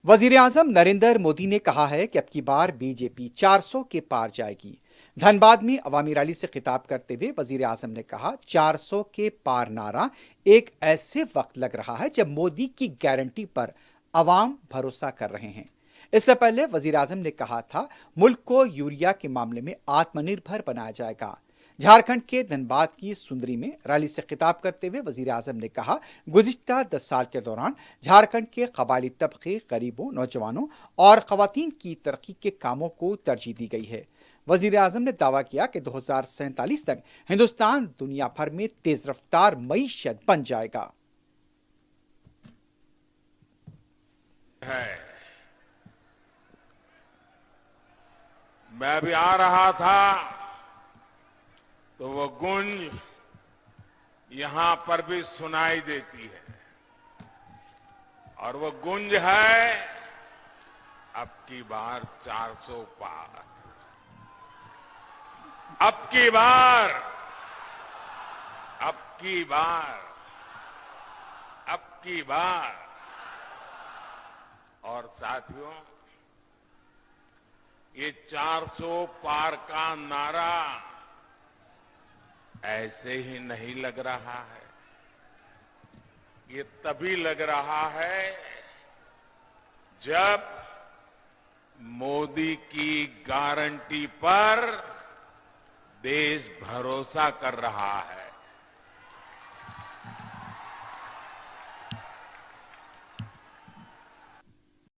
वजीर-ए-आजम नरेंद्र मोदी ने कहा है कि अब की बार बीजेपी 400 के पार जाएगी। धनबाद में अवामी रैली से खिताब करते हुए वजीर-ए-आजम ने कहा, 400 के पार नारा एक ऐसे वक्त लग रहा है जब मोदी की गारंटी पर अवाम भरोसा कर रहे हैं। इससे पहले वजीर-ए-आजम ने कहा था, मुल्क को यूरिया के मामले में आत्मनिर्भर बनाया जाएगा। झारखंड के धनबाद की सुंदरी में रैली से खिताब करते हुए वजीर-ए-आजम ने कहा, गुज़िश्ता 10 साल के दौरान झारखंड के कबायली तबके, गरीबों, नौजवानों और खवातीन की तरक्की के कामों को तरजीह दी गई है। वजीर-ए-आजम ने दावा किया कि 2047 तक हिंदुस्तान दुनिया भर में तेज रफ्तार मईशत बन जाएगा। मैं अभी आ रहा था तो वो गूंज यहां पर भी सुनाई देती है और वो गूंज है, अब की बार 400 पार, अब की बार, अब की बार, अब की बार। और साथियों, ये 400 पार का नारा ऐसे ही नहीं लग रहा है, ये तभी लग रहा है जब मोदी की गारंटी पर देश भरोसा कर रहा है।